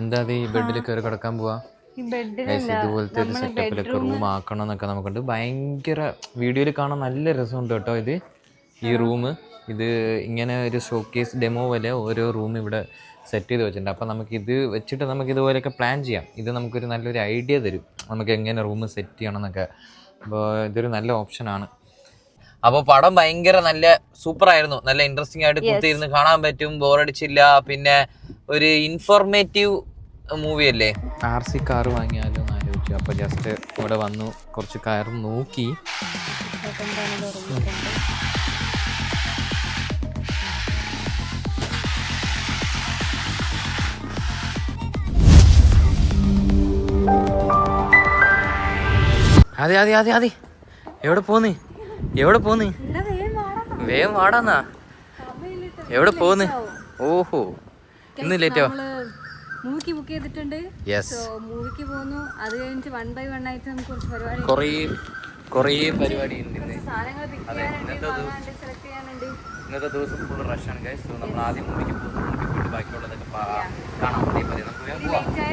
എന്താ ഈ ബെഡിൽ കയറി കിടക്കാൻ പോവാ? ഇതുപോലത്തെ ഒരു സെറ്റപ്പിലൊക്കെ റൂം ആക്കണം എന്നൊക്കെ നമുക്കുണ്ട്. ഭയങ്കര വീഡിയോയിൽ കാണാൻ നല്ല രസമുണ്ട് കേട്ടോ. ഈ റൂം ഇത് ഇങ്ങനെ ഒരു ഷോക്കേസ് ഡെമോ പോലെ ഓരോ റൂം ഇവിടെ സെറ്റ് ചെയ്ത് വെച്ചിട്ടുണ്ട്. അപ്പോൾ നമുക്കിത് വെച്ചിട്ട് നമുക്ക് ഇതുപോലെയൊക്കെ പ്ലാൻ ചെയ്യാം. ഇത് നമുക്കൊരു നല്ലൊരു ഐഡിയ തരും, നമുക്ക് എങ്ങനെ റൂം സെറ്റ് ചെയ്യണം എന്നൊക്കെ. അപ്പോൾ ഇതൊരു നല്ല ഓപ്ഷനാണ്. അപ്പോൾ പടം ഭയങ്കര നല്ല സൂപ്പറായിരുന്നു, നല്ല ഇൻട്രസ്റ്റിംഗ് ആയിട്ട് കുത്തിയിരുന്ന് കാണാൻ പറ്റും, ബോറടിച്ചില്ല. പിന്നെ ഒരു ഇൻഫോർമേറ്റീവ് മൂവി അല്ലേ. RC കാർ വാങ്ങിയാലോ എന്ന് ആലോചിച്ചു. അപ്പോൾ ജസ്റ്റ് ഇവിടെ വന്നു, കുറച്ച് കാർ നോക്കി. അതെ അതെ അതെ അതെ, എവിടെ പോന്ന് വേഗം വാടാന്നാ. എവിടെ പോന്ന്? ഓഹോ, ഇന്ന് ലേറ്റോ? മൂവിക്ക് ബുക്ക് ചെയ്തിട്ടുണ്ട്. മൂവിക്ക് പോകുന്നു. അത് കഴിഞ്ഞിട്ട് 1 by 1 ആയിട്ട് നമുക്ക് കുറച്ച് കുറേ പരിപാടി ഉണ്ട്. ഇന്നത്തെ ദിവസം ഫുൾ റഷാണ് ഗൈസ്. സോ നമ്മൾ ആദ്യം മൂവിക്ക് പോകുന്നു, മൂവിക്ക് പോയിട്ട് ബാക്കിയുള്ളതൊക്കെ കാണാൻ വേണ്ടി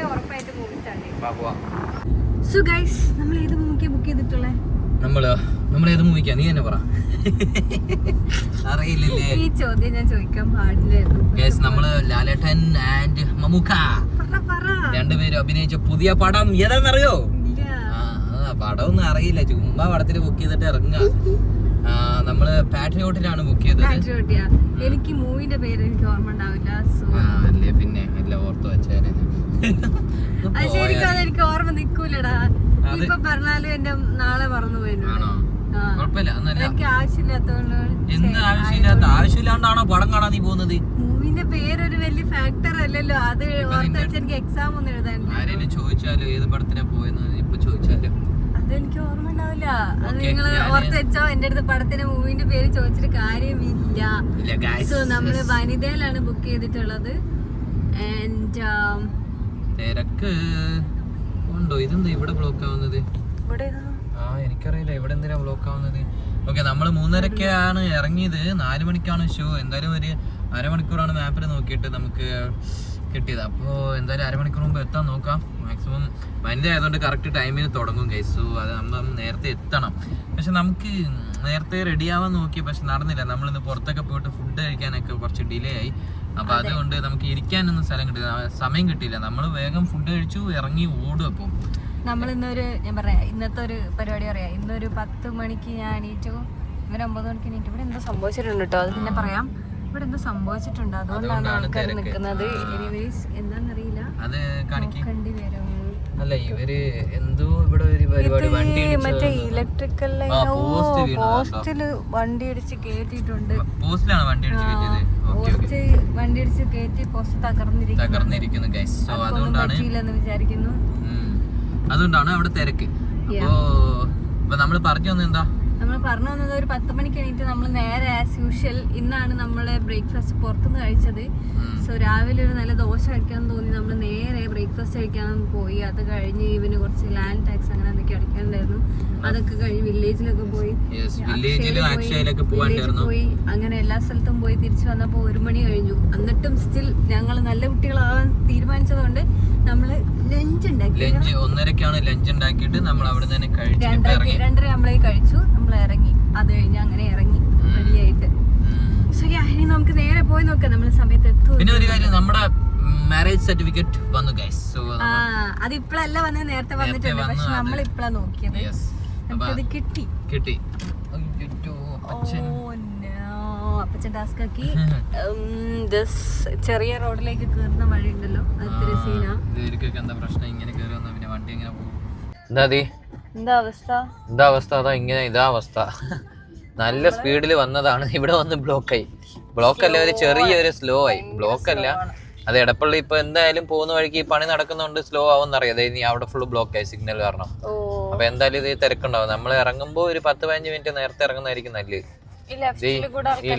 ഉറപ്പായിട്ട് മൂവി സ്റ്റാർട്ട് ചെയ്യും. സോ ഗൈസ്, നമ്മൾ ഏത് മൂവിക്ക് ബുക്ക് ചെയ്തിട്ടുള്ളത്? നമ്മളേത് മൂവിക്കാ? നീ തന്നെ പറ. അറിയില്ലല്ലേ? ഈ ചോദ്യം ഞാൻ ചോദിക്കാൻ പാടില്ലായിരുന്നു. നമ്മള് ലാലേട്ടൻ ആൻഡ് മമ്മൂക്ക രണ്ടുപേരും അഭിനയിച്ച പുതിയ പടം ഏതാണെന്നറിയോ? പടം ഒന്നും അറിയില്ല, ചുമ്മാ പടത്തിന് ബുക്ക് ചെയ്തിട്ട് ഇറങ്ങുക. നമ്മള് പാട്രിയോട്ടിലാണ് ബുക്ക് ചെയ്തത്. എനിക്ക് മൂവിന്റെ പേര് എനിക്ക് ഓർമ്മ ഉണ്ടാവില്ല. അല്ലേ പിന്നെ എല്ലാം ഓർത്ത് വെച്ചേനെ. എനിക്ക് ഓർമ്മ നിക്കൂലടാ. ഇപ്പൊ പറഞ്ഞാലും എന്റെ നാളെ മറന്നു പോയിരുന്നു. എനിക്ക് ആവശ്യമില്ലാണ്ടാണോ പടം കാണാൻ നീ പോകുന്നത്? മൂവിന്റെ പേരൊരു വലിയ ഫാക്ടർ അല്ലല്ലോ. അത് ഓർത്ത് വെച്ച് എനിക്ക് എക്സാം ഒന്നും എഴുതാൻ. ആരെങ്കിലും ചോദിച്ചാലോ ഏത് പടത്തിനാ പോയെന്ന് ഇപ്പൊ ചോദിച്ചാലോ അതെനിക്ക് ഓർമ്മ ഉണ്ടാവില്ല. അത് നിങ്ങള് ഓർത്ത് വെച്ചോ. എന്റെ അടുത്ത് പടത്തിന്റെ മൂവിന്റെ പേര് ചോദിച്ചിട്ട് കാര്യമില്ല. സോ നമ്മള് വനിതയിലാണ് ബുക്ക് ചെയ്തിട്ടുള്ളത്. തിരക്ക് ഉണ്ടോ? ഇതെന്താ ഇവിടെ ബ്ലോക്ക് ആവുന്നത്? എനിക്കറിയില്ല ഇവിടെ എന്തിനാ ബ്ലോക്ക് ആവുന്നത്. ഓക്കെ, നമ്മൾ 3:30-ക്കാണ് ഇറങ്ങിയത്. 4 മണിക്കാണ് ഷോ. എന്തായാലും ഒരു അരമണിക്കൂറാണ് മാപ്പിൽ നോക്കിയിട്ട് നമുക്ക് കിട്ടിയത്. അപ്പോൾ എന്തായാലും അരമണിക്കൂർ മുമ്പ് എത്താൻ നോക്കാം. മാക്സിമം വനിത ആയതുകൊണ്ട് കറക്റ്റ് ടൈമിന് തുടങ്ങും ഗൈസ്. സോ അത് നമ്മൾ നേരത്തെ എത്തണം. പക്ഷെ നമുക്ക് നേരത്തെ റെഡി ആവാൻ നോക്കി, പക്ഷെ നടന്നില്ല. നമ്മളിന്ന് പുറത്തൊക്കെ പോയിട്ട് ഫുഡ് കഴിക്കാനൊക്കെ കുറച്ച് ഡിലേ ആയി. അപ്പോൾ അതുകൊണ്ട് നമുക്ക് ഇരിക്കാനൊന്നും സമയം കിട്ടിയില്ല. നമ്മൾ വേഗം ഫുഡ് കഴിച്ചു, ഇറങ്ങി ഓടും. അപ്പോൾ നമ്മൾ ഞാൻ പറയാം, ഇന്നത്തെ ഒരു പരിപാടി പറയാം. ഇന്നൊരു 10 മണിക്ക് ഞാൻ എണീറ്റു, ഇവർ 9 മണിക്ക് എണീറ്റു. ഇവിടെ എന്തോ സംഭവിച്ചിട്ടുണ്ട് കേട്ടോ, അത് പിന്നെ പറയാം. ഇവിടെ എന്തോ സംഭവിച്ചിട്ടുണ്ട്, അതുകൊണ്ടാണ് ആൾക്കാർ നിൽക്കുന്നത്. എനിവേസ് എന്താണെന്നറിയില്ല, കണ്ടി വരും. അല്ല, ഇവര് എന്തോ ഇവിടെ ഒരു പരിപാടി, മറ്റേ ഇലക്ട്രിക്കൽ പോസ്റ്റില് വണ്ടി അടിച്ച് കേറ്റിട്ടുണ്ട്. പോസ്റ്റിലാണ് വണ്ടി അടിച്ച് കേറ്റിയത്. വണ്ടി അടിച്ച് കേറ്റി പോസ്റ്റ് തകർന്നിരിക്കുന്നു. പറ്റിയില്ലെന്ന് വിചാരിക്കുന്നു. അതുകൊണ്ടാണ് അവിടെ തിരക്ക്. അപ്പൊ നമ്മള് പറഞ്ഞു വന്നത് എന്താ? നമ്മൾ പറഞ്ഞു വന്നത് ഒരു 10 മണിക്ക് എണീറ്റ് നമ്മൾ നേരെ ആസ് യൂഷ്വൽ ഇന്നാണ് നമ്മളെ ബ്രേക്ക്ഫാസ്റ്റ് പുറത്തുനിന്ന് കഴിച്ചത്. സോ രാവിലെ ഒരു നല്ല ദോശ കഴിക്കാൻ തോന്നി, നമ്മൾ നേരെ ബ്രേക്ക്ഫാസ്റ്റ് കഴിക്കാൻ പോയി. അത് കഴിഞ്ഞ് ഇവന് കുറച്ച് ലാൻഡ് ടാക്സ് അങ്ങനെ എന്തൊക്കെ അടയ്ക്കാനുണ്ടായിരുന്നു. അതൊക്കെ കഴിഞ്ഞ് വില്ലേജിലൊക്കെ പോയി, പോയി അങ്ങനെ എല്ലാ സ്ഥലത്തും പോയി തിരിച്ചു വന്നപ്പോൾ 1 മണി കഴിഞ്ഞു. എന്നിട്ടും സ്റ്റിൽ ഞങ്ങൾ നല്ല കുട്ടികളാവാൻ തീരുമാനിച്ചതുകൊണ്ട് നമ്മള് ലഞ്ച് ഉണ്ടാക്കി. 1:30-ക്കാണ് ലഞ്ച് ഉണ്ടാക്കിയിട്ട് നമ്മൾ അവിടെ തന്നെ കഴിച്ചു. 2:30 ആകുമ്പോഴേ കഴിച്ചു, നമ്മൾ ഇറങ്ങി. അത് കഴിഞ്ഞ് അങ്ങനെ ഇറങ്ങി റെഡിയായിട്ട്. സോ ഇനി നമുക്ക് നേരെ പോയി നോക്കാം, നമ്മൾ സമയത്ത് എത്തും. പിന്നെ ഒരു കാര്യം, നമ്മുടെ മാരേജ് സർട്ടിഫിക്കറ്റ് വന്നു ഗൈസ്. സോ അത് ഇപ്പഴല്ല വന്നത്, നേരത്തെ വന്നിട്ടുണ്ട്. പക്ഷെ നമ്മൾ ഇപ്പഴാ നോക്കിയത്. നമുക്കത് കിട്ടി. അപ്പച്ചൻ ടാസ്ക് ആക്കി. ചെറിയ റോഡിലേക്ക് കയറുന്ന വഴി ഉണ്ടല്ലോ, അതൊരു സീനാ. എന്താ അവസ്ഥ? ഇതാ അവസ്ഥ. നല്ല സ്പീഡിൽ വന്നതാണ്, ഇവിടെ വന്ന് ബ്ലോക്കായി. ബ്ലോക്കല്ല, ഒരു ചെറിയൊരു സ്ലോ ആയി. ബ്ലോക്കല്ല, അത് എടപ്പള്ളി ഇപ്പൊ എന്തായാലും പോകുന്ന വഴിക്ക് ഈ പണി നടക്കുന്നതുകൊണ്ട് സ്ലോ ആവുമെന്നറിയാം. അതായത് ഇനി അവിടെ ഫുള്ള് ബ്ലോക്കായി സിഗ്നൽ കാരണം. അപ്പൊ എന്തായാലും ഇത് തിരക്കുണ്ടാവും. നമ്മൾ ഇറങ്ങുമ്പോ ഒരു 10-15 മിനിറ്റ് നേരത്തെ ഇറങ്ങുന്നതായിരിക്കും നല്ലത്. ഈ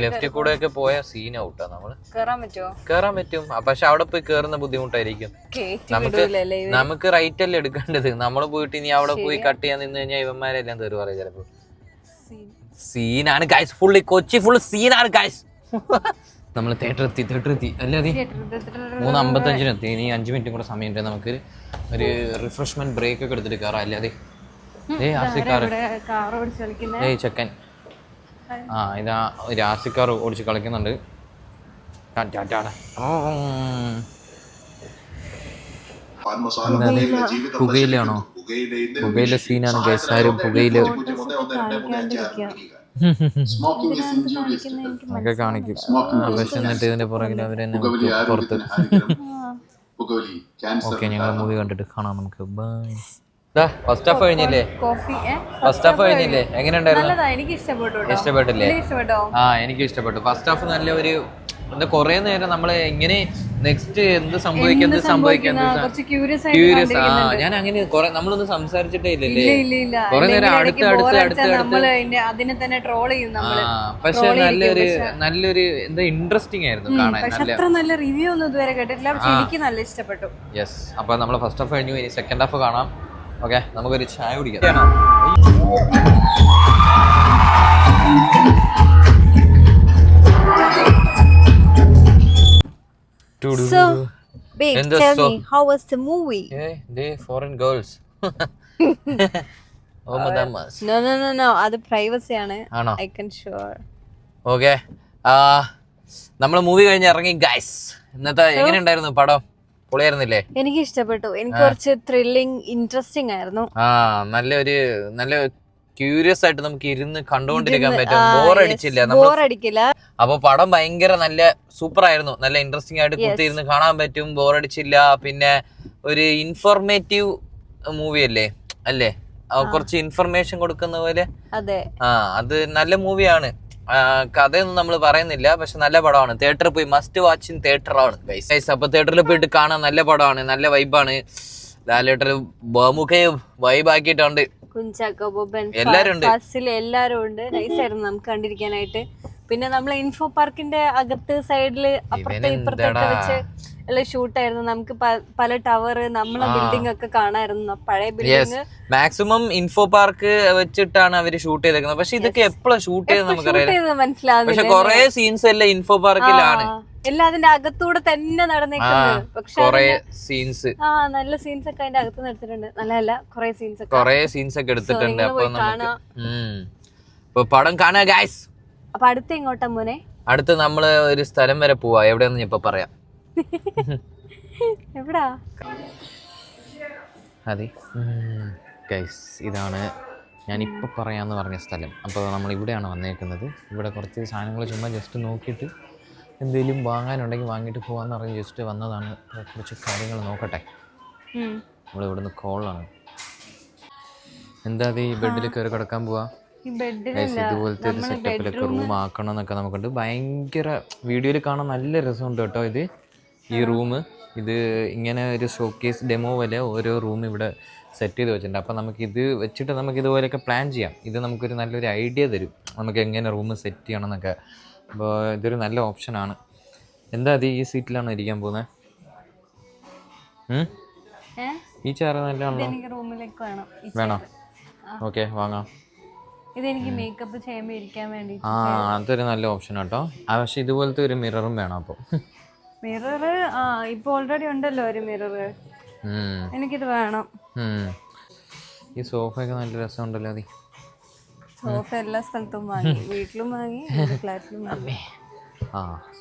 ലെഫ്റ്റിൽ കൂടെ ഒക്കെ പോയ സീൻ ഔട്ടാ. നമ്മള് കേറാൻ പറ്റും, പക്ഷെ അവിടെ പോയി കേറുന്ന ബുദ്ധിമുട്ടായിരിക്കും. നമുക്ക് റൈറ്റ് അല്ലേ എടുക്കേണ്ടത്. നമ്മള് പോയിട്ട് ഇനി അവിടെ പോയി കട്ട് ചെയ്യാൻ നിന്ന് കഴിഞ്ഞാൽ ഇവന്മാരെല്ലാം തെറി പറയാം ചിലപ്പോ. സീനാണ് ഗൈസ്, ഫുള്ളി കൊച്ചി ഫുള്ള് സീനാണ് ഗൈസ്. നമ്മൾ തിയേറ്റർ എത്തി അല്ലേ? അതി 3:55 എത്തി. ഇനി 5 മിനിറ്റും കൂടെ സമയമുണ്ട്. നമുക്ക് ഒരു റിഫ്രഷ്മെന്റ് ബ്രേക്ക് ഒക്കെ എടുത്തിട്ട് കയറാം അല്ലേ? അതെ ഏയ് ചെക്കൻ ഇതാ ഒരു RC കാർ ഓടിച്ച് കളിക്കുന്നുണ്ട്. പുകയിലാണോ? പുകയിലെ സീനാണ് ഗൈസ്. ആരും പുകയില് ഒക്കെ കാണിക്കും. പക്ഷെ എന്നിട്ട് ഇതിന്റെ പുറകിൽ അവരെന്നെ പുറത്ത്. ഓക്കെ, ഞങ്ങൾ മൂവി കണ്ടിട്ട് കാണാം നമുക്ക്. ബൈ. ഫസ്റ്റ് ഹാഫ് കഴിഞ്ഞില്ലേ? ഫസ്റ്റ് ഹാഫ് കഴിഞ്ഞില്ലേ? എങ്ങനെയുണ്ടായിരുന്നു? ഇഷ്ടപ്പെട്ടില്ലേ? എനിക്കും ഇഷ്ടപ്പെട്ടു. ഫസ്റ്റ് ഹാഫ് നല്ല ഒരു എന്താ കൊറേ നേരം നമ്മള് എങ്ങനെ നെക്സ്റ്റ് എന്ത് സംഭവിക്കും ക്യൂരിയസ്. ഞാൻ അങ്ങനെ നമ്മളൊന്നും സംസാരിച്ചിട്ടേ ഇല്ലല്ലേ? കൊറേ നേരം അടുത്ത് പക്ഷെ നല്ലൊരു എന്താ ഇൻട്രസ്റ്റിംഗ് ആയിരുന്നു കാണാൻ. നല്ല റിവ്യൂ ഒന്നും ഇതുവരെ കേട്ടിട്ടില്ല, പക്ഷെ എനിക്ക് നല്ല ഇഷ്ടപ്പെട്ടു. യെസ്, അപ്പൊ നമ്മള് ഫസ്റ്റ് ഹാഫ് കഴിഞ്ഞു. ഇനി സെക്കൻഡ് ഹാഫ് കാണാം. ഓക്കെ, നമുക്കൊരു ചായ കുടിക്കാം. So, babe, tell me, how was the movie? They foreign girls. Oh, madamas. No. അത് പ്രൈവസി ആണ്. I can sure. Okay. നമ്മള് മൂവി കഴിഞ്ഞ് ഇറങ്ങി ഗൈസ്. ഇന്നത്തെ എങ്ങനെയുണ്ടായിരുന്നു പടം? പൊളിയായിരുന്നില്ലേ? എനിക്ക് ഇഷ്ടപ്പെട്ടു. എനിക്ക് കുറച്ച് ത്രില്ലിംഗ് ഇൻട്രസ്റ്റിംഗ് ആയിരുന്നു. നല്ല ക്യൂരിയസ് ആയിട്ട് നമുക്ക് ഇരുന്ന് കണ്ടുകൊണ്ടിരിക്കാൻ പറ്റും. ബോറടിച്ചില്ല. അപ്പൊ പടം ഭയങ്കര നല്ല സൂപ്പർ ആയിരുന്നു. നല്ല ഇൻട്രസ്റ്റിംഗ് ആയിട്ട് കുത്തിയിരുന്ന് കാണാൻ പറ്റും. ബോറടിച്ചില്ല. പിന്നെ ഒരു ഇൻഫോർമേറ്റീവ് മൂവി അല്ലേ? കുറച്ച് ഇൻഫർമേഷൻ കൊടുക്കുന്ന പോലെ. അത് നല്ല മൂവിയാണ്. കഥയൊന്നും നമ്മൾ പറയുന്നില്ല, പക്ഷെ നല്ല പടമാണ്. തിയേറ്ററിൽ പോയി മസ്റ്റ് വാച്ച് ഇൻ തിയേറ്റർ ആണ് ഗൈസ്. അപ്പൊ തിയേറ്ററിൽ പോയിട്ട് കാണാൻ നല്ല പടമാണ്, നല്ല വൈബാണ്. ലാലേട്ടർ ബമുഖയും വൈബാക്കിയിട്ടുണ്ട്. എല്ലാരും ഉണ്ട്. നൈസായിരുന്നു നമുക്ക് കണ്ടിരിക്കാനായിട്ട്. പിന്നെ നമ്മള് ഇൻഫോ പാർക്കിന്റെ അകത്ത് സൈഡില് അപ്പുറത്തെ ഇപ്പുറത്തൊക്കെ വെച്ച് ഉള്ള ഷൂട്ടായിരുന്നു. നമുക്ക് പല ടവർ നമ്മളെ ബിൽഡിംഗ് ഒക്കെ കാണായിരുന്നു. പഴയ ബിൽഡിംഗ് മാക്സിമം ഇൻഫോ പാർക്ക് വെച്ചിട്ടാണ് അവര് ഷൂട്ട് ചെയ്തേക്കുന്നത്. പക്ഷെ ഇതൊക്കെ എപ്പോഴും ഷൂട്ട് ചെയ്ത് നമുക്കറിയാം. മനസ്സിലാവുന്നില്ല. പക്ഷെ കൊറേ സീൻസ് എല്ലാം ഇൻഫോ പാർക്കിലാണ്. എല്ലാം അതിന്റെ അകത്തൂടെ തന്നെ നടന്നേക്കുന്നത്. പക്ഷെ സീൻസ് നല്ല സീൻസ് ഒക്കെ അതിന്റെ അകത്ത് എടുത്തിട്ടുണ്ട്. നല്ല കൊറേ സീൻസ് ഒക്കെ എടുത്തിട്ടുണ്ട്. അപ്പൊ പടം കാണാ ഗൈസ്. അപ്പൊ അടുത്ത് എങ്ങോട്ടാ മോനെ? അടുത്ത് നമ്മള് ഒരു സ്ഥലം വരെ പോവാ. എവിടെയാന്ന് ഇപ്പൊ പറയാം. എവിടാ? അതെ ഗൈസ്, ഇതാണ് ഞാനിപ്പോൾ പറയാമെന്ന് പറഞ്ഞ സ്ഥലം. അപ്പോൾ നമ്മൾ ഇവിടെയാണ് വന്നേക്കുന്നത്. ഇവിടെ കുറച്ച് സാധനങ്ങൾ ചുമ്മാ ജസ്റ്റ് നോക്കിയിട്ട് എന്തെങ്കിലും വാങ്ങാനുണ്ടെങ്കിൽ വാങ്ങിയിട്ട് പോകാമെന്ന് പറഞ്ഞ് ജസ്റ്റ് വന്നതാണ്. കുറച്ച് കാര്യങ്ങൾ നോക്കട്ടെ. നമ്മളിവിടുന്ന് കോളാണ്. എന്താ ഈ ബെഡിൽ കയറി കിടക്കാൻ പോവാ? ഇതുപോലത്തെ ഒരു സെറ്റപ്പിലൊക്കെ റൂം ആക്കണം എന്നൊക്കെ നമുക്കുണ്ട്. ഭയങ്കര വീഡിയോയിൽ കാണാൻ നല്ല രസമുണ്ട് കേട്ടോ. ഈ റൂം ഇത് ഇങ്ങനെ ഒരു ഷോക്കേസ് ഡെമോ പോലെ ഓരോ റൂം ഇവിടെ സെറ്റ് ചെയ്ത് വെച്ചിട്ടുണ്ട്. അപ്പോൾ നമുക്കിത് വെച്ചിട്ട് നമുക്കിതുപോലെയൊക്കെ പ്ലാൻ ചെയ്യാം. ഇത് നമുക്കൊരു നല്ലൊരു ഐഡിയ തരും, നമുക്ക് എങ്ങനെ റൂം സെറ്റ് ചെയ്യണം എന്നൊക്കെ. അപ്പോൾ ഇതൊരു നല്ല ഓപ്ഷനാണ്. എന്താ ഈ സീറ്റിലാണ് ഇരിക്കാൻ പോകുന്നത്? ഈ ചെയർ നല്ലതാണല്ലോ. വേണോ? ഓക്കെ, വാങ്ങാം. ഇതെനിക്ക് മേക്കപ്പ് ചെയ്യുമ്പോൾ ഇരിക്കാൻ വേണ്ടി. അതൊരു നല്ല ഓപ്ഷൻ കേട്ടോ. പക്ഷെ ഇതുപോലത്തെ ഒരു മിററും വേണം. അപ്പോൾ മിറർ ഇപ്പൊ ഓൾറെഡി ഉണ്ടല്ലോ ഒരു മിറർ. എനിക്കിത് വേണം. ഈ സോഫയൊക്കെ നല്ല രസമുണ്ടല്ലോ. സോഫ എല്ലാ സ്ഥലത്തും വാങ്ങി, വീട്ടിലും വാങ്ങി, ഫ്ലാറ്റിലും വാങ്ങി.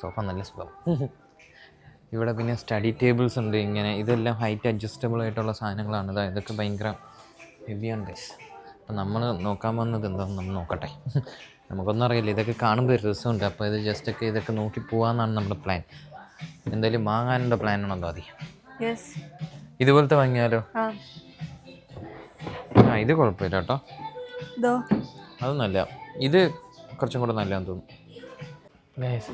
സോഫ നല്ല സുഖം. ഇവിടെ പിന്നെ സ്റ്റഡി ടേബിൾസ് ഉണ്ട്. ഇങ്ങനെ ഇതെല്ലാം ഹൈറ്റ് അഡ്ജസ്റ്റബിൾ ആയിട്ടുള്ള സാധനങ്ങളാണ്. ഇതൊക്കെ ഭയങ്കര ഹെവിയാണ്. അപ്പം നമ്മൾ നോക്കാൻ വന്നത് എന്താണെന്ന് നമ്മൾ നോക്കട്ടെ. നമുക്കൊന്നും അറിയില്ല. ഇതൊക്കെ കാണുമ്പോൾ ഒരു രസമുണ്ട്. അപ്പോൾ ഇത് ജസ്റ്റൊക്കെ ഇതൊക്കെ നോക്കി പോകാമെന്നാണ് നമ്മുടെ പ്ലാൻ. എന്തായാലും വാങ്ങാനുള്ള പ്ലാനാണോ ആദ്യം? ഇതുപോലത്തെ വാങ്ങിയാലോ? ഇത് കുഴപ്പമില്ല കേട്ടോ. അതൊന്നുമല്ല, ഇത് കുറച്ചും കൂടെ നല്ലതാണെന്ന് തോന്നുന്നു.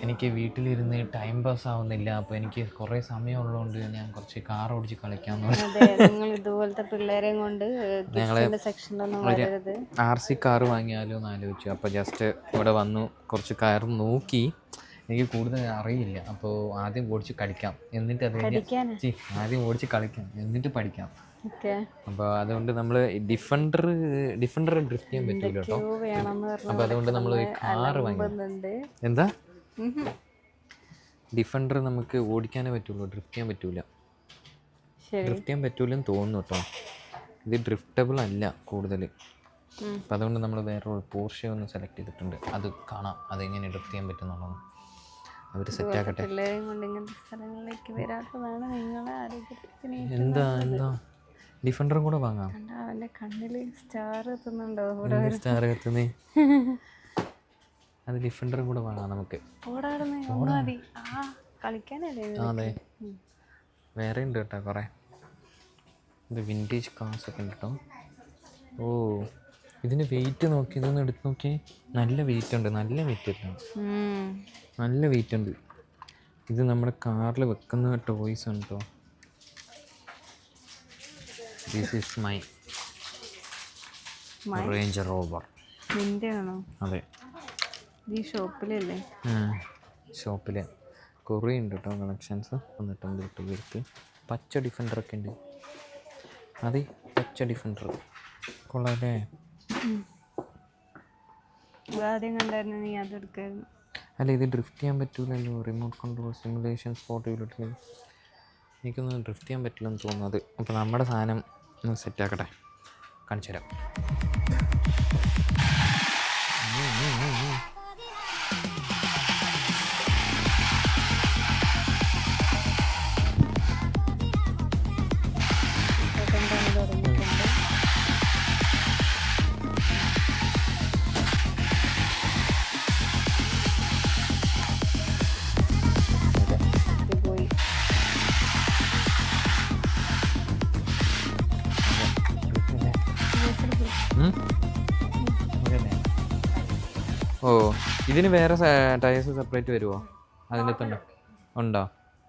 എനിക്ക് വീട്ടിലിരുന്ന് ടൈം പാസ് ആവുന്നില്ല. അപ്പോൾ എനിക്ക് കുറേ സമയമുള്ളതുകൊണ്ട് ഞാൻ കുറച്ച് കാർ ഓടിച്ച് കളിക്കാമെന്ന് ഞങ്ങൾ RC കാർ വാങ്ങിയാലോ എന്ന് ആലോചിച്ചു. അപ്പോൾ ജസ്റ്റ് ഇവിടെ വന്നു, കുറച്ച് കാർ നോക്കി. എനിക്ക് കൂടുതൽ അറിയില്ല. അപ്പോൾ ആദ്യം ഓടിച്ച് കളിക്കാം, എന്നിട്ട് ആദ്യം ഓടിച്ച് കളിക്കാം, എന്നിട്ട് പഠിക്കാം. അപ്പോൾ അതുകൊണ്ട് നമ്മൾ ഡിഫൻഡർ ഡ്രിഫ്റ്റ് ചെയ്യാൻ പറ്റില്ല കേട്ടോ. അപ്പോൾ അതുകൊണ്ട് നമ്മൾ കാറ് വാങ്ങി. എന്താ ഡിഫൻഡർ നമുക്ക് ഓടിക്കാനേ പറ്റുള്ളൂ, ഡ്രിഫ്റ്റ് ചെയ്യാൻ പറ്റൂല. ഡ്രിഫ്റ്റ് ചെയ്യാൻ പറ്റൂലെന്ന് തോന്നുന്നു കേട്ടോ. ഇത് ഡ്രിഫ്റ്റബിൾ അല്ല കൂടുതൽ. അപ്പം അതുകൊണ്ട് നമ്മൾ വേറെ പോർഷെ ഒന്ന് സെലക്ട് ചെയ്തിട്ടുണ്ട്. അത് കാണാം അതെങ്ങനെ ഡ്രിഫ്റ്റ് ചെയ്യാൻ പറ്റുന്നുള്ളതാണ്. അവർ സെറ്റാക്കട്ടെ. എന്താ ഡിഫൻഡറും കൂടെ വാങ്ങാം. സ്റ്റാർ കത്തുന്നേ, അത് ഡിഫൻഡറും കൂടെ വാങ്ങാം നമുക്ക്. അതെ, വേറെ ഉണ്ട് കേട്ടോ കുറേ. ഇത് വിൻറ്റേജ് കാർസൊക്കെ ഉണ്ട് കേട്ടോ. ഓ, ഇതിന് വെയിറ്റ് നോക്കി, ഇതൊന്ന് എടുത്ത് നോക്കി. നല്ല വെയിറ്റ് ഉണ്ട്, നല്ല വെയിറ്റ് അല്ല, നല്ല വെയിറ്റ് ഉണ്ട്. ഇത് നമ്മുടെ കാറിൽ വെക്കുന്ന ടോയ്സ് ആണ് കേട്ടോ. This is my range rover. അതെ, ഈ ഷോപ്പിലല്ലേ? ഷോപ്പിൽ കുറേ ഉണ്ട് കേട്ടോ കളക്ഷൻസ്. 150 പേർക്ക് പച്ച ഡിഫൻഡറൊക്കെ ഉണ്ട്. അതെ, പച്ച ഡിഫൻഡർ കൊള്ളാല്ലേ? ആദ്യം കണ്ടായിരുന്നു, നീ അതെടുക്കായിരുന്നു. അല്ല, ഇത് ഡ്രിഫ്റ്റ് ചെയ്യാൻ പറ്റൂലല്ലോ. Remote control simulation portability. എനിക്കൊന്നും ഡ്രിഫ്റ്റ് ചെയ്യാൻ പറ്റില്ലെന്ന് തോന്നുന്നത്. അപ്പോൾ നമ്മുടെ സാധനം ഒന്ന് സെറ്റാക്കട്ടെ, കാണിച്ചു തരാം. ഓ, ഇതിന് വേറെ ടയേഴ്സ് സെപ്പറേറ്റ് വരുമോ? അതിൻ്റെ തന്നെ ഉണ്ടോ?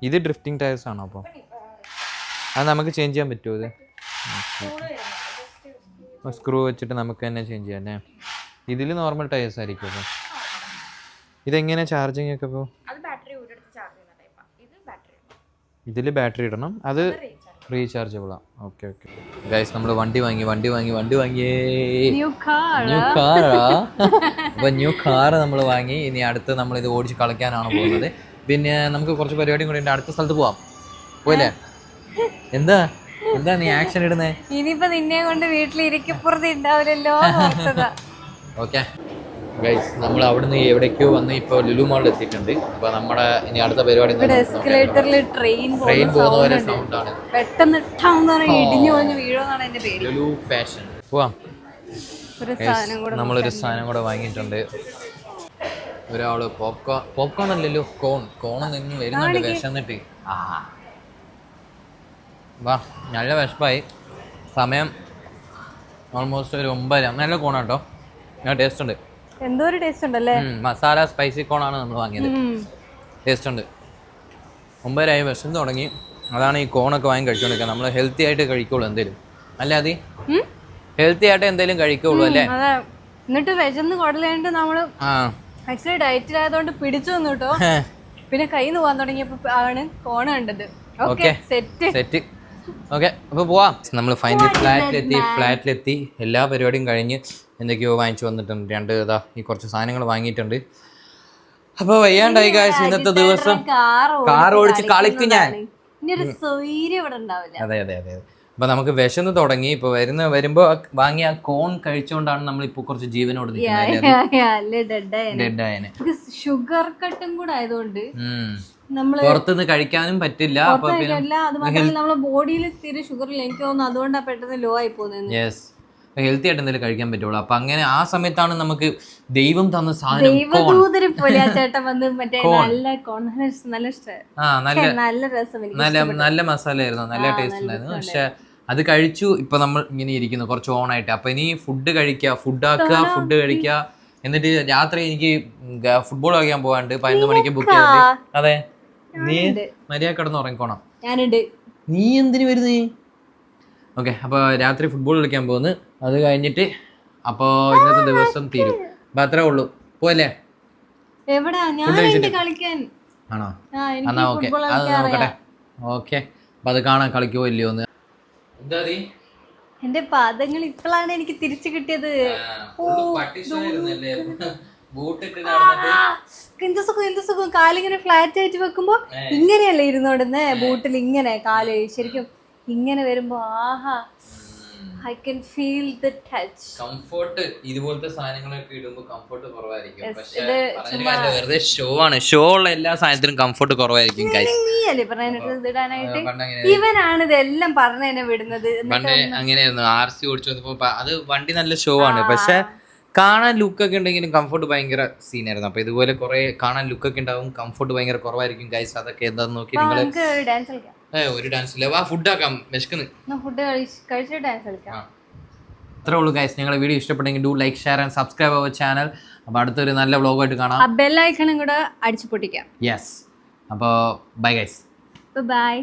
ഇത് ഡ്രിഫ്റ്റിംഗ് ടയേഴ്സ് ആണോ? അപ്പോൾ അത് നമുക്ക് ചേഞ്ച് ചെയ്യാൻ പറ്റുമോ? ഇത് സ്ക്രൂ വെച്ചിട്ട് നമുക്ക് തന്നെ ചേഞ്ച് ചെയ്യാം അല്ലേ? ഇതിൽ നോർമൽ ടയേഴ്സ് ആയിരിക്കും. അപ്പോൾ ഇതെങ്ങനെയാണ് ചാർജിങ് ഒക്കെ? അപ്പോൾ ഇതിൽ ബാറ്ററി ഇടണം, അത് റീചാർജബിളാണ്. ഓക്കെ ഓക്കെ ഗൈസ്, നമ്മൾ വണ്ടി വാങ്ങിയേ. ന്യൂ കാറാ. അപ്പോൾ ന്യൂ കാറ് നമ്മൾ വാങ്ങി. ഇനി അടുത്ത് നമ്മൾ ഇത് ഓടിച്ച് കളിക്കാനാണ് പോകുന്നത്. പിന്നെ നമുക്ക് കുറച്ച് പരിപാടിയും കൂടി ഉണ്ട്. അടുത്ത സ്ഥലത്ത് പോയില്ലേ? എന്താ നീ ആക്ഷൻ ഇടുന്നേ? ഇനിയിപ്പോ നിന്നെ കൊണ്ട് വീട്ടിലിരിക്കപ്പുറത്ത് ഉണ്ടാവില്ലല്ലോ. ഓക്കെ ഗൈസ്, നമ്മൾ അവിടുന്ന് എവിടേക്കോ വന്ന് ഇപ്പോൾ ലുലു മാളിൽ എത്തിയിട്ടുണ്ട്. അപ്പോൾ നമ്മുടെ ഇനി അടുത്ത പരിപാടി എസ്കലേറ്ററിൽ ട്രെയിൻ പോകുന്ന പോലെ സൗണ്ടാണ്. പെട്ടെന്ന് ഇടിഞ്ഞു പൊളിഞ്ഞ് വീഴുമെന്നാണ് എന്റെ പേടി. ലുലു ഫാഷൻ പോവാം. നമ്മളൊരു സാധനം കൂടെ വാങ്ങിയിട്ടുണ്ട്. ഒരാള് പോപ്കോൺ അല്ലല്ലോ, കോൺ നിന്ന് വരുന്നുണ്ട് വിശന്നിട്ട്. വാ, നല്ല വിശപ്പായി. സമയം ഓൾമോസ്റ്റ് ഒരു 9. നല്ല കോണാട്ടോ, നല്ല ടേസ്റ്റ് ഉണ്ട്. എന്തോ ഒരു ടേസ്റ്റ് ഉണ്ടല്ലേ? മസാല സ്പൈസി കോണാണ് നമ്മൾ വാങ്ങിയത്. ടേസ്റ്റ് ഉണ്ട്. 9 വിശന്ന് തുടങ്ങി. അതാണ് ഈ കോണൊക്കെ വാങ്ങി കഴിച്ചോണ്ടിരിക്കുക. നമ്മൾ ഹെൽത്തി ആയിട്ട് കഴിക്കുള്ളൂ എന്തേലും, അല്ലാതെ ഹെൽത്തി ആയിട്ട് എന്തെങ്കിലും കഴിക്കുള്ളൂ അല്ലേ? എന്നിട്ട് വിശന്ന് കുടലായിട്ട് നമ്മള് ആക്ച്വലി ഡയറ്റിലായതുകൊണ്ട് പിടിച്ചു വന്നു കേട്ടോ. പിന്നെ കയ്യിൽ നിന്ന് പോകാൻ തുടങ്ങിയപ്പോ ആണ് കോണ കണ്ടത്. Okay set. ഓക്കെ, അപ്പോൾ പോവാം. നമ്മൾ ഫൈനലി ഫ്ലാറ്റിലെത്തി. എല്ലാ പരിപാടിയും കഴിഞ്ഞ് എന്തൊക്കെയോ വാങ്ങിച്ചു വന്നിട്ടുണ്ട്. ഈ കുറച്ച് സാധനങ്ങൾ വാങ്ങിയിട്ടുണ്ട്. അപ്പോൾ വയ്യാണ്ടായി ഗായ്സ്, ഇന്നത്തെ ദിവസം കാർ ഓടിച്ച് കളിക്കും ഞാൻ. അതെ. അപ്പോൾ നമുക്ക് വിശന്ന് തുടങ്ങി. ഇപ്പോൾ വരുമ്പോൾ വാങ്ങിയ കോൺ കഴിച്ചുകൊണ്ടാണ് നമ്മളിപ്പോൾ കുറച്ച് ജീവനോട് ഡെഡായനെ. ഷുഗർ കട്ടും കൂടെ ആയതുകൊണ്ട് പുറത്തുനിന്ന് കഴിക്കാനും പറ്റില്ല. നമ്മളെ ബോഡിയിൽ തീരെ ഷുഗർ ഇല്ല, എനിക്ക് തോന്നുന്നു അതുകൊണ്ടാണ് പെട്ടെന്ന് ലോ ആയി പോകുന്നത്. യെസ്, ഹെൽത്തി ആയിട്ട് എന്തെങ്കിലും കഴിക്കാൻ പറ്റുള്ളൂ. അപ്പൊ അങ്ങനെ ആ സമയത്താണ് നമുക്ക് ദൈവം തന്ന സാധനം നല്ല മസാല ആയിരുന്നു, നല്ല ടേസ്റ്റ് ഉണ്ടായിരുന്നു. പക്ഷെ അത് കഴിച്ചു. ഇപ്പൊ നമ്മൾ ഇങ്ങനെ ഇരിക്കുന്നു കുറച്ച് ഓണായിട്ട്. അപ്പൊ ഇനി ഫുഡ് കഴിക്കുക, ഫുഡ് കഴിക്കുക. എന്നിട്ട് രാത്രി എനിക്ക് ഫുട്ബോൾ കളിക്കാൻ പോകാണ്ട് 11 മണിക്ക് ബുക്ക് ചെയ്തിട്ട്. അതെ, നീ മര്യാദ കിടന്ന് ഉറങ്ങിക്കോണം. നീ എന്തിനു വരുന്നേ? ഓക്കെ, അപ്പോൾ രാത്രി ഫുട്ബോൾ കളിക്കാൻ പോകുന്നു. അത് കഴിഞ്ഞിട്ട് അപ്പോൾ ഇന്നത്തെ ദിവസം തീരും. അപ്പം അത്രേ ഉള്ളൂ. പോയല്ലേ? ആണോ? എന്നാ ഓക്കെ, അത് നോക്കട്ടെ. ഓക്കെ, അപ്പം അത് കാണാൻ കളിക്കുമോ ഇല്ലയോ എന്ന്. എന്താ എന്റെ പാദങ്ങൾ ഇപ്പോഴാണ് എനിക്ക് തിരിച്ചു കിട്ടിയത്. എന്ത് സുഖം കാലിങ്ങനെ ഫ്ലാറ്റ് ആയിട്ട് വെക്കുമ്പോ ഇങ്ങനെയല്ലേ ഇരുന്നോടുന്നേ ബൂട്ടിൽ ഇങ്ങനെ കാല് ശരിക്കും ഇങ്ങനെ വരുമ്പോ ആഹാ I can feel the touch. Comfort ഇതുപോലത്തെ സാധനങ്ങളൊക്കെ ഇടുമ്പോൾ കംഫർട്ട് കുറവായിരിക്കും. പക്ഷേ വെറുതെ ഷോ ആണ്. ഷോ ഉള്ള എല്ലാ സാധനത്തിനും കംഫർട്ട് കുറവായിരിക്കും. നീയല്ലേ പറഞ്ഞിട്ട് ഇവനാണ് ഇതെല്ലാം പറഞ്ഞതിനെ വിടുന്നത്. പണ്ട് അങ്ങനെയായിരുന്നു. RC ഓടിച്ചു വന്നപ്പോ അത് വണ്ടി നല്ല ഷോ ആണ്. പക്ഷെ കാണാൻ ലുക്കൊക്കെ ഉണ്ടെങ്കിലും കംഫർട്ട് ഭയങ്കര സീനായിരുന്നു. അപ്പൊ ഇതുപോലെ കുറെ കാണാൻ ലുക്കൊക്കെ ഉണ്ടാവും, കംഫർട്ട് ഭയങ്കര കുറവായിരിക്കും. ഗൈസ് അതൊക്കെ എന്താന്ന് നോക്കി നിങ്ങള് ഒരു ഡാൻസ് ഇല്ല. വാ ഫുഡ് ആക്കാം, വിശക്കുന്നു. ഫുഡ് കഴിച്ചിട്ട് ഡാൻസ് കളിക്കാം. അത്രേ ഉള്ളൂ ഗൈസ്. ഞങ്ങളുടെ വീഡിയോ ഇഷ്ടപ്പെട്ടെങ്കിൽ do like share and subscribe our channel. അപ്പോൾ അടുത്തൊരു നല്ല വ്ളോഗായിട്ട് കാണാം. ആ ബെൽ ഐക്കണും കൂടെ അടിച്ചു പൊട്ടിക്കാം. യെസ്. അപ്പോൾ ബൈ ഗൈസ്. ബൈ.